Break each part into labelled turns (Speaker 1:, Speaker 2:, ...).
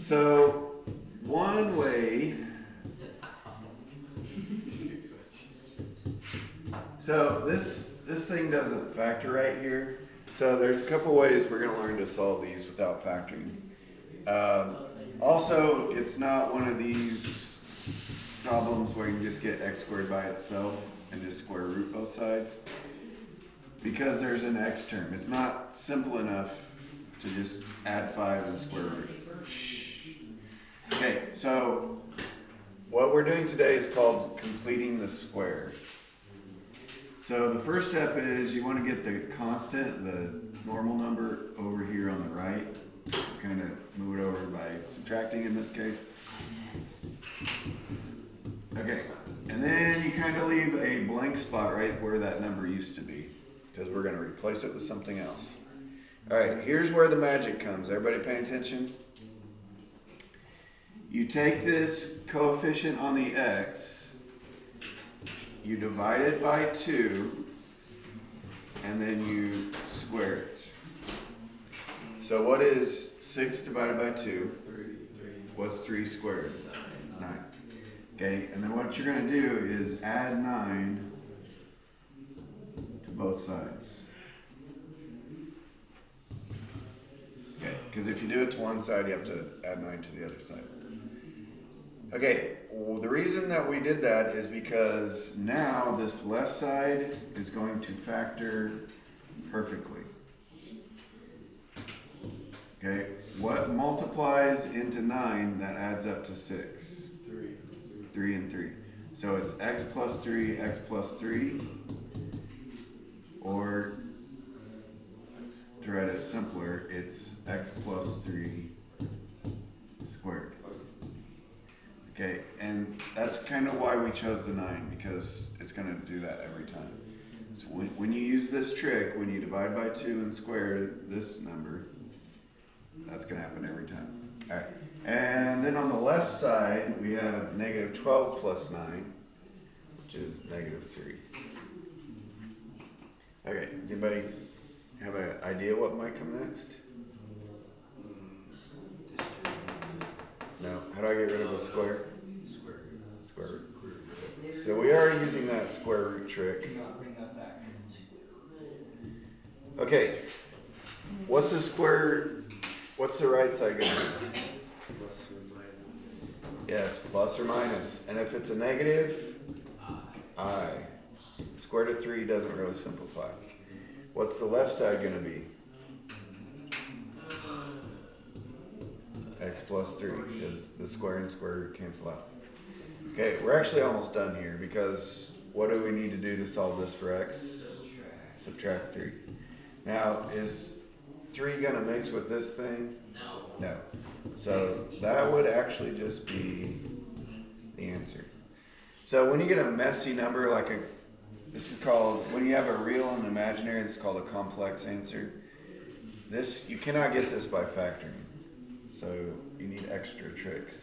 Speaker 1: So one way. So this thing doesn't factor right here. So there's a couple ways we're going to learn to solve these without factoring. Also, it's not one of these problems where you can just get x squared by itself and just square root both sides. Because there's an x term. It's not simple enough to just add 5 and square root. Okay, so what we're doing today is called completing the square. So the first step is you want to get the constant, the normal number, over here on the right. Kind of move it over by subtracting in this case. Okay, and then you kind of leave a blank spot right where that number used to be, because we're going to replace it with something else. All right, here's where the magic comes. Everybody paying attention? You take this coefficient on the x, you divide it by 2, and then you square it. So what is 6 divided by 2?
Speaker 2: 3.
Speaker 1: What's 3 squared? 9. Okay, and then what you're going to do is add 9 to both sides. Okay, because if you do it to one side, you have to add 9 to the other side. Okay, well, the reason that we did that is because now this left side is going to factor perfectly. Okay, what multiplies into 9 that adds up to 6?
Speaker 2: 3.
Speaker 1: 3 and 3. So it's x plus 3, x plus 3, or to write it simpler, it's x plus 3 squared. Okay, and that's kind of why we chose the 9, because it's going to do that every time. So when you use this trick, when you divide by 2 and square this number, that's going to happen every time. All right, and then on the left side, we have negative 12 plus 9, which is negative 3. Okay, does anybody have an idea what might come next? No. How do I get rid of a square? Square root. So we are using that square root trick. Okay. What's the square? What's the right side going to be? Yes, plus or minus. And if it's a negative, I. Square root of 3 doesn't really simplify. What's the left side going to be? X plus 3, because the square and square root cancel out. Okay, we're actually almost done here, because what do we need to do to solve this for x? Subtract 3. Now, is 3 going to mix with this thing? No. So that would actually just be the answer. So when you get a messy number, this is called, when you have a real and imaginary, it's called a complex answer. You cannot get this by factoring. So you need extra tricks.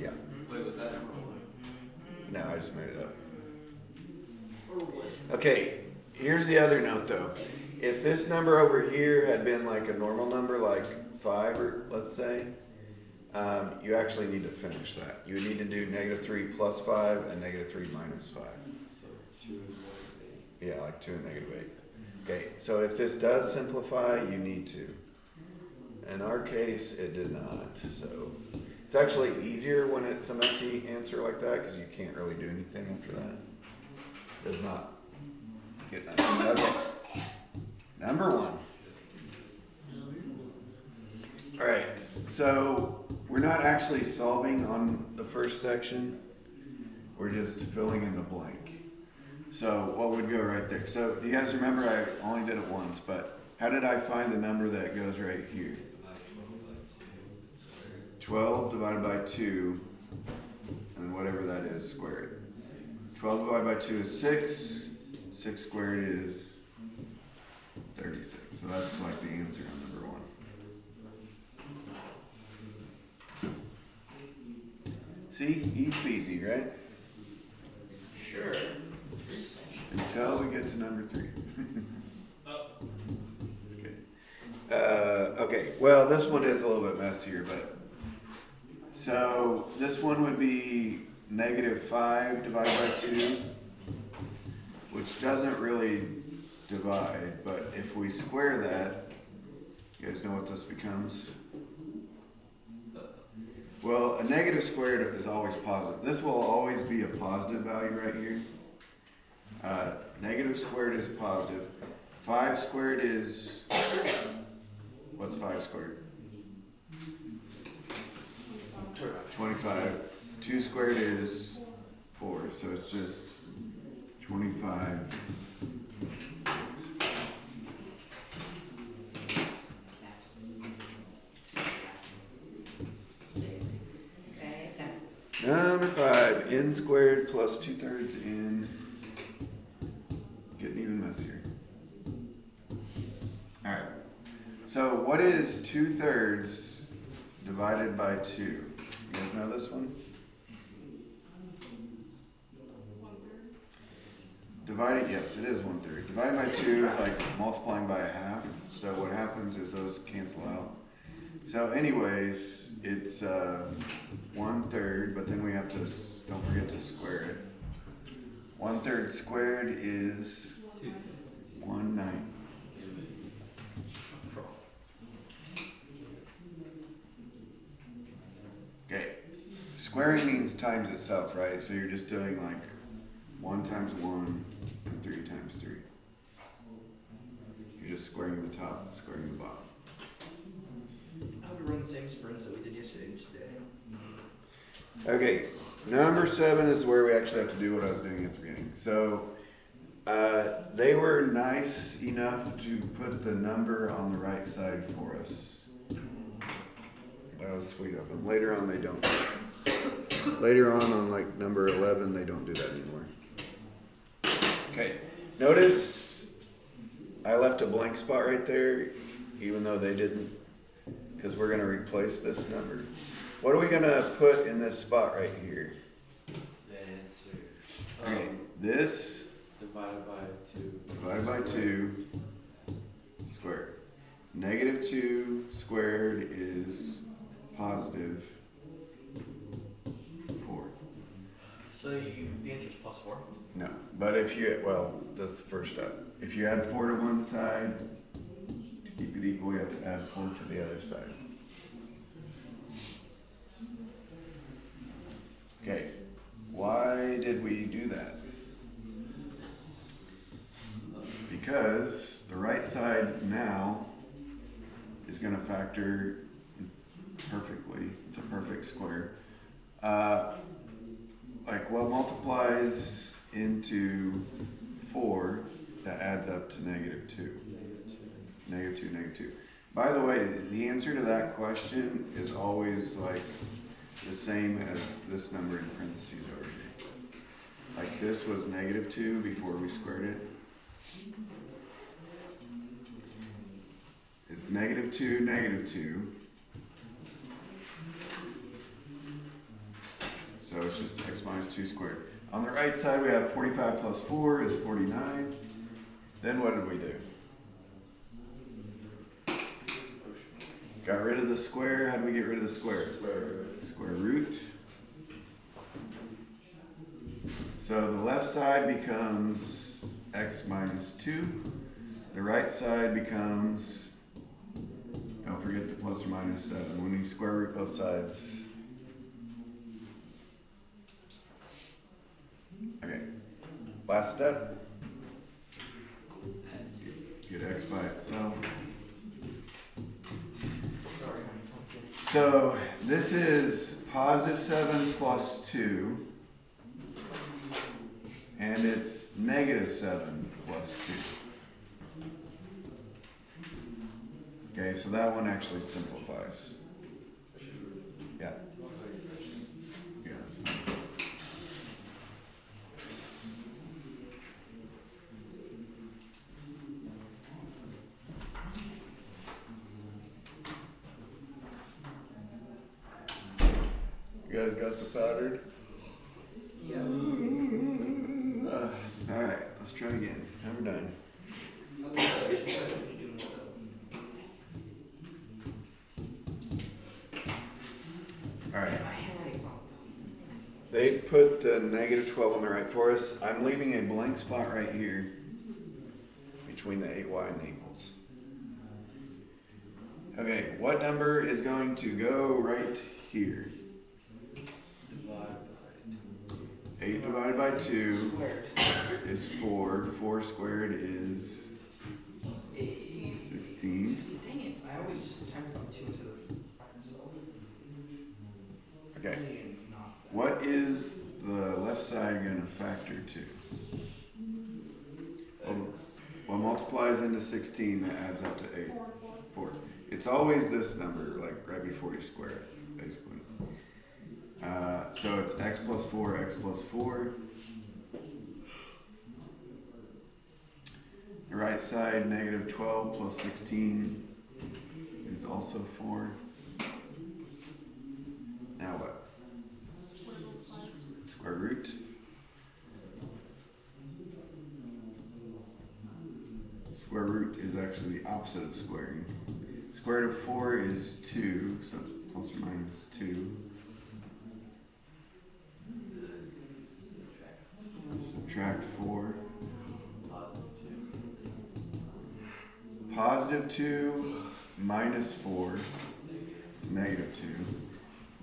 Speaker 1: Yeah.
Speaker 2: Wait, was that
Speaker 1: No, I just made it up. Okay, here's the other note though. If this number over here had been like a normal number, like 5, or let's say, you actually need to finish that. You would need to do negative 3 plus 5 and negative 3 minus 5.
Speaker 2: So 2 and negative 8.
Speaker 1: Yeah, like 2 and negative 8. Okay, so if this does simplify, you need to. In our case, it did not. So it's actually easier when it's a messy answer like that, because you can't really do anything after that. Does not get nice. Okay. Number 1. All right, so we're not actually solving on the first section. We're just filling in the blank. So what would go right there? So do you guys remember, I only did it once, but how did I find the number that goes right here? 12 divided by 2, and whatever that is, squared. 12 divided by 2 is 6. 6 squared is 36. So that's like the answer on number 1. See? Easy peasy, right?
Speaker 2: Sure.
Speaker 1: Until we get to number 3. Okay. Okay, well, this one is a little bit messier, but, so this one would be -5 divided by 2, which doesn't really divide, but if we square that, you guys know what this becomes? Well, a negative squared is always positive. This will always be a positive value right here. Negative squared is positive. 5 squared is, what's 5 squared? 25. 2 squared is 4, so it's just 25. Number 5, n squared plus 2/3 n. Getting even messier. Alright, so what is 2/3 divided by 2? You guys know this one? Divided, yes, it is 1/3. Divided by 2 is like multiplying by a half. So what happens is those cancel out. So anyways, it's 1/3, but then we have to, don't forget to square it. 1/3 squared is 1/9. Okay, squaring means times itself, right? So you're just doing like 1 times 1 and 3 times 3. You're just squaring the top, squaring the bottom.
Speaker 2: How do we run the same sprints that we did yesterday and today?
Speaker 1: Okay, number 7 is where we actually have to do what I was doing at the beginning. So, they were nice enough to put the number on the right side for us. That was sweet of them. Later on, they don't. Later on like number 11, they don't do that anymore. Okay, notice I left a blank spot right there, even though they didn't, because we're going to replace this number. What are we going to put in this spot right here?
Speaker 2: The answer.
Speaker 1: Okay, this
Speaker 2: Divided by 2.
Speaker 1: divided by 2 squared. -2 squared is positive 4.
Speaker 2: So the answer is +4?
Speaker 1: No, but if you, well, that's the first step. If you add 4 to one side, to keep it equal, you have to add 4 to the other side. Okay, why did we do that? Because the right side now is going to factor perfectly. It's a perfect square. Like what multiplies into 4 that adds up to -2. -2. By the way, the answer to that question is always like the same as this number in parentheses over here. Like this was -2 before we squared it. It's -2, -2. So it's just x minus 2 squared. On the right side, we have 45 plus 4 is 49. Then what did we do? Got rid of the square. How do we get rid of the square? Square root. So the left side becomes x minus 2. The right side becomes, don't forget the plus or minus 7. When you square root both sides. Okay, last step. Get x by itself. So this is +7 plus 2. And it's -7 plus 2. Okay, so that one actually simplifies. Yeah. Yeah. You guys got the pattern?
Speaker 2: Yeah.
Speaker 1: All right, let's try again. Now we're done.
Speaker 2: I was gonna say, what did you do with
Speaker 1: They put the negative 12 on the right for us. I'm leaving a blank spot right here between the 8y and the equals. Okay, what number is going to go right here?
Speaker 2: Divide
Speaker 1: 8 divided by 2
Speaker 2: squared.
Speaker 1: is 4. 4 squared is 16.
Speaker 2: Dang it, I always just timed about 2 instead of myself.
Speaker 1: Okay, what is the left side going to factor to? What multiplies into 16 that adds up to 8? 4. It's always this number, like right before you square it, basically. So it's x plus 4, x plus 4. The right side, negative 12 plus 16 is also 4. Now what? Square root. Square root is actually the opposite of squaring. Square root of 4 is 2, so it's plus or minus 2. Subtract 4. Positive 2 minus 4 is negative 2.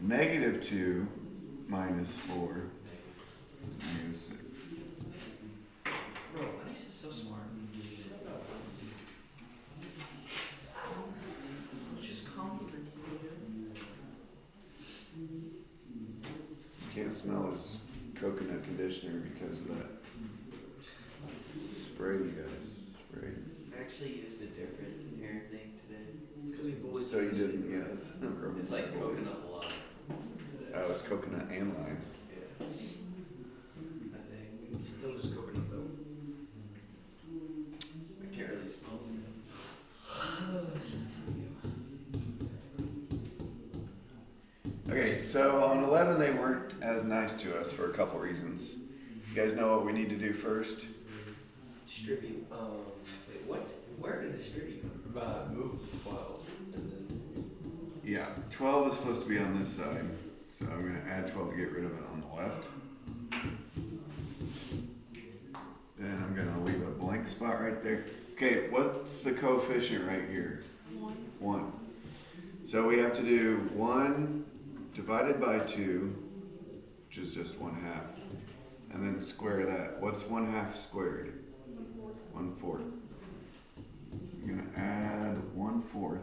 Speaker 1: Negative 2 minus 4 is negative 6.
Speaker 2: Bro, Ice is so smart. It's just complicated.
Speaker 1: You can't smell his coconut conditioner because of that spray you guys sprayed.
Speaker 3: I actually used a different hair thing today.
Speaker 2: It's because we bullied
Speaker 1: So you didn't, yes.
Speaker 3: It's like coconut lime,
Speaker 1: Oh, it's coconut and lime.
Speaker 3: I think.
Speaker 2: It's still just coconut though.
Speaker 3: I can't really smell it.
Speaker 1: Okay, so on 11 they weren't as nice to us for a couple reasons. You guys know what we need to do first?
Speaker 2: Distribute. Wait, what? Where to distribute?
Speaker 3: Move 12 and then.
Speaker 1: Yeah, 12 is supposed to be on this side, so I'm going to add 12 to get rid of it on the left. Then I'm going to leave a blank spot right there. Okay, what's the coefficient right here? 1. So we have to do 1 divided by 2, which is just 1/2, and then square that. What's 1/2 squared? 1/4. I'm going to add 1/4.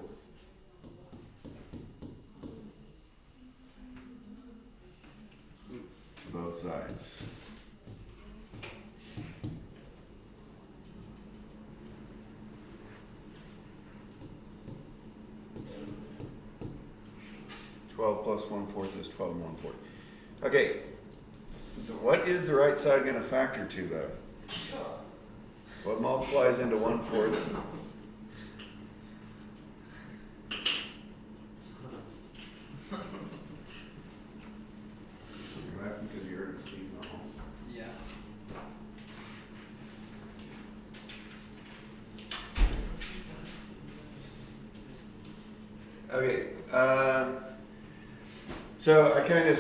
Speaker 1: To both sides. Twelve plus 1/4 is 12 and 1/4. Okay, what is the right side going to factor to though? What multiplies into 1/4? You're laughing because you heard it speak in the home.
Speaker 2: Yeah.
Speaker 1: Okay, so I kind of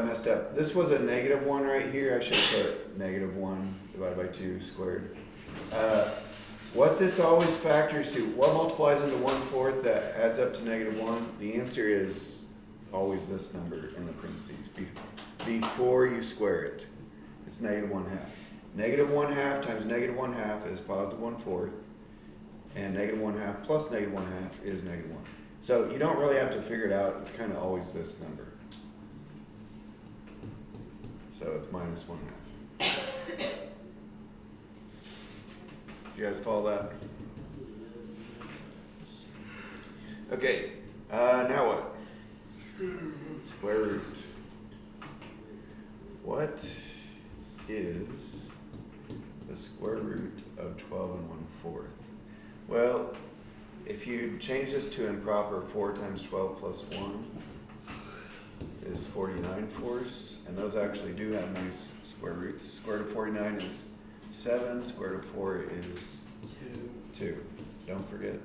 Speaker 1: messed up. This was a -1 right here. I should put -1 divided by 2 squared. What this always factors to, what multiplies into 1/4 that adds up to -1? The answer is always this number in the parentheses before you square it. It's -1/2. -1/2 times -1/2 is positive 1/4, and -1/2 plus -1/2 is -1. So you don't really have to figure it out. It's kind of always this number. So it's -1/2. You guys follow that? Okay, now what? Square root. What is the square root of 12 and 1/4? Well, if you change this to improper, 4 times 12 plus 1 is 49/4, and those actually do have nice square roots. Square root of 49 is 7, square root of 4 is 2. Don't forget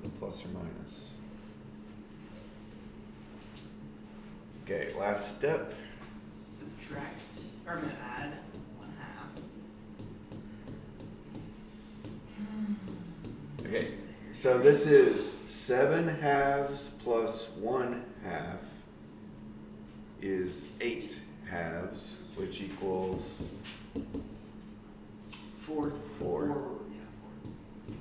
Speaker 1: the plus or minus.
Speaker 2: Okay, last step. subtract, or I'm gonna add 1/2.
Speaker 1: Okay, so this is 7/2 plus 1/2 is 8/2, which equals
Speaker 2: 4.
Speaker 1: 4.
Speaker 2: Yeah, 4.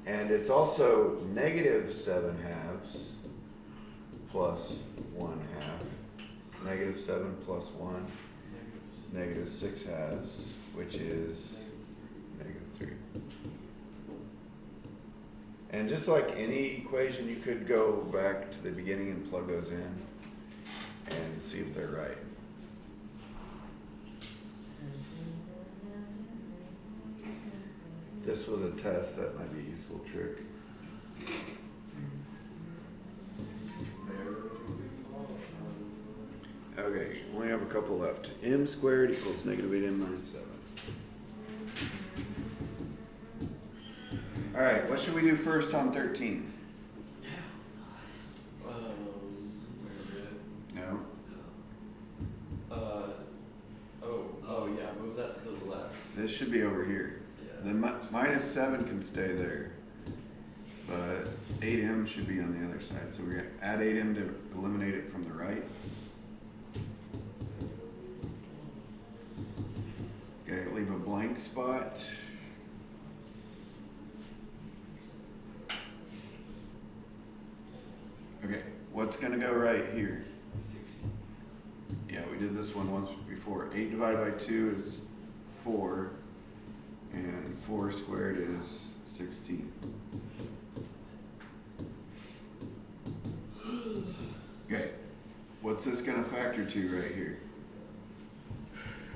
Speaker 1: And it's also negative 7/2 plus 1/2. Negative 7 plus 1, negative 6/2, which is negative 3. And just like any equation, you could go back to the beginning and plug those in and see if they're right. If this was a test, that might be a useful trick. Okay, we only have a couple left. M squared equals negative 8m minus 7. All right, what should we do first on 13?
Speaker 3: Where is it?
Speaker 1: No.
Speaker 3: Oh yeah, move that to the left.
Speaker 1: This should be over here.
Speaker 3: Yeah.
Speaker 1: The minus 7 can stay there. But 8m should be on the other side. So we're going to add 8m to eliminate it from the right. Okay, leave a blank spot. Okay, what's going to go right here? Yeah, we did this one once before. 8 divided by 2 is 4. And 4 squared is 16. Okay, what's this going to factor to right here?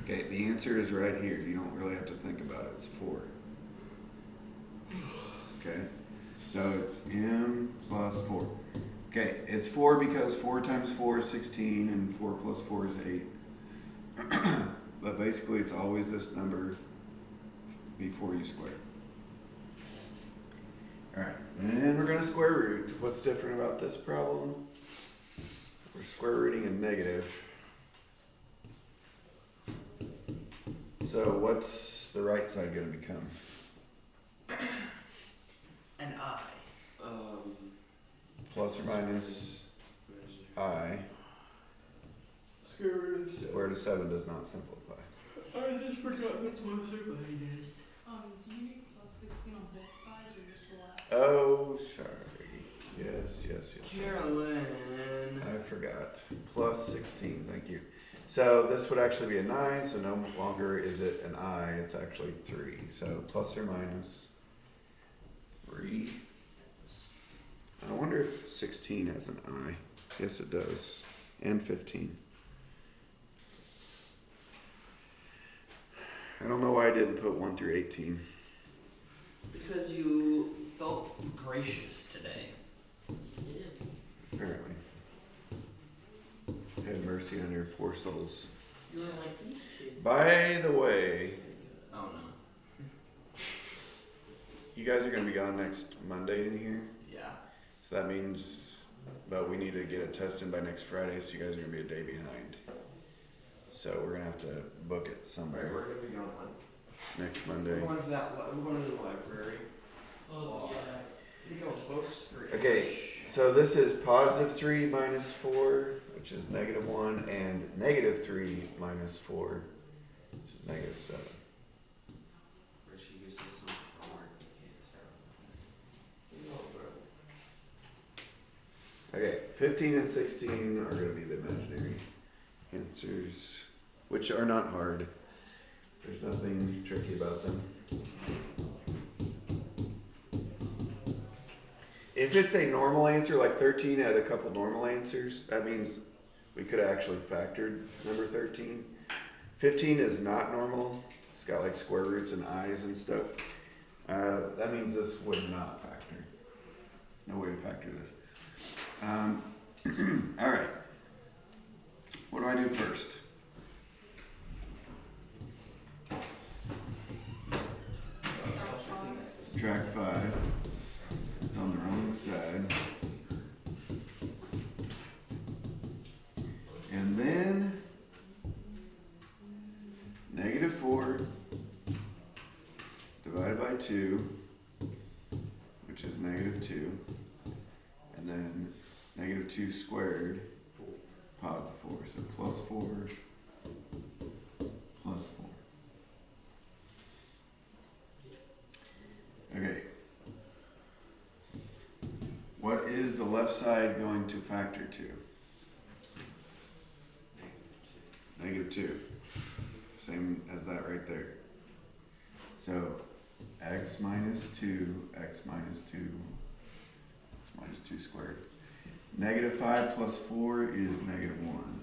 Speaker 1: Okay, the answer is right here. You don't really have to think about it. It's 4. Okay, so it's m plus 4. Okay, it's 4 because 4 times 4 is 16 and 4 plus 4 is 8. But basically it's always this number before you square. Alright, and we're going to square root. What's different about this problem? We're square rooting a negative. So what's the right side going to become?
Speaker 2: An I.
Speaker 1: Plus or minus I.
Speaker 3: Square root of 7.
Speaker 1: Square root of 7 does not simplify.
Speaker 3: I just forgot this one simplify this.
Speaker 4: Do you need plus 16 on both sides or just the left?
Speaker 1: Oh, sorry. Yes.
Speaker 2: Carolyn.
Speaker 1: I forgot. Plus 16, thank you. So this would actually be a 9, so no longer is it an I, it's actually 3. So plus or minus 3. I wonder if 16 has an I. Yes, it does. And 15. I don't know why I didn't put 1 through 18.
Speaker 2: Because you felt gracious today.
Speaker 1: Apparently. Have mercy on your poor souls.
Speaker 2: You look like these kids.
Speaker 1: By the way,
Speaker 2: Oh no.
Speaker 1: you guys are going to be gone next Monday in here.
Speaker 2: Yeah.
Speaker 1: So that means, but we need to get a test in by next Friday, so you guys are going to be a day behind. So we're going to have to book it
Speaker 3: Alright,
Speaker 1: somewhere
Speaker 3: we're gonna be going on.
Speaker 1: next Monday.
Speaker 3: We're going to we're going to the library.
Speaker 4: Oh, yeah.
Speaker 3: You go books for
Speaker 1: Okay, so this is positive 3 minus 4, which is negative 1, and negative 3 minus 4, which is negative 7.
Speaker 3: Where she uses some homework.
Speaker 1: Okay, 15 and 16 are going to be the imaginary answers, which are not hard. There's nothing tricky about them. If it's a normal answer, like 13 had a couple normal answers, that means we could have actually factored number 13. 15 is not normal. It's got like square roots and i's and stuff. That means this would not factor. No way to factor this. All right. What do I do first? Subtract 5. It's on the wrong side. And then of 2, which is negative 2, and then negative 2 squared, positive 4, so plus 4, plus 4. Okay. What is the left side going to factor to? Negative 2. Same as that right there. So x minus 2, x minus 2, x minus 2 squared. Negative 5 plus 4 is negative 1.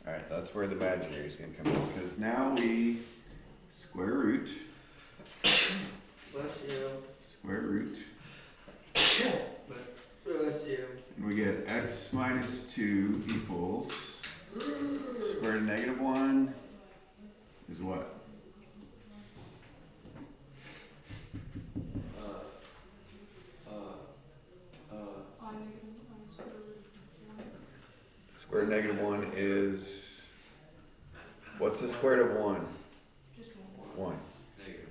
Speaker 1: Alright, that's where the imaginary is going to come in. Because now we square root,
Speaker 3: Bless you.
Speaker 1: square root,
Speaker 3: Bless you.
Speaker 1: and we get x minus 2 equals square root of negative 1 is what?
Speaker 4: I negative, I square root of 1.
Speaker 1: Square root of negative 1 is, what's the square root of 1?
Speaker 4: Just
Speaker 1: 1.
Speaker 3: Negative.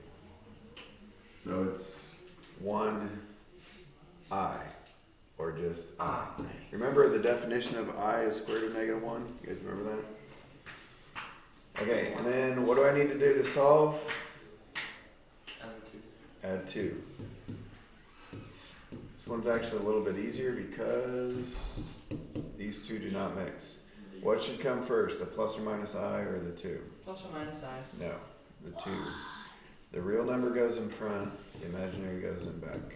Speaker 1: So it's 1i, or just I. Remember the definition of I is square root of negative 1? You guys remember that? Okay, and then what do I need to do to solve? Add 2. This one's actually a little bit easier because these two do not mix. What should come first, the plus or minus I or the 2?
Speaker 2: Plus or minus I.
Speaker 1: No, the 2. The real number goes in front, the imaginary goes in back.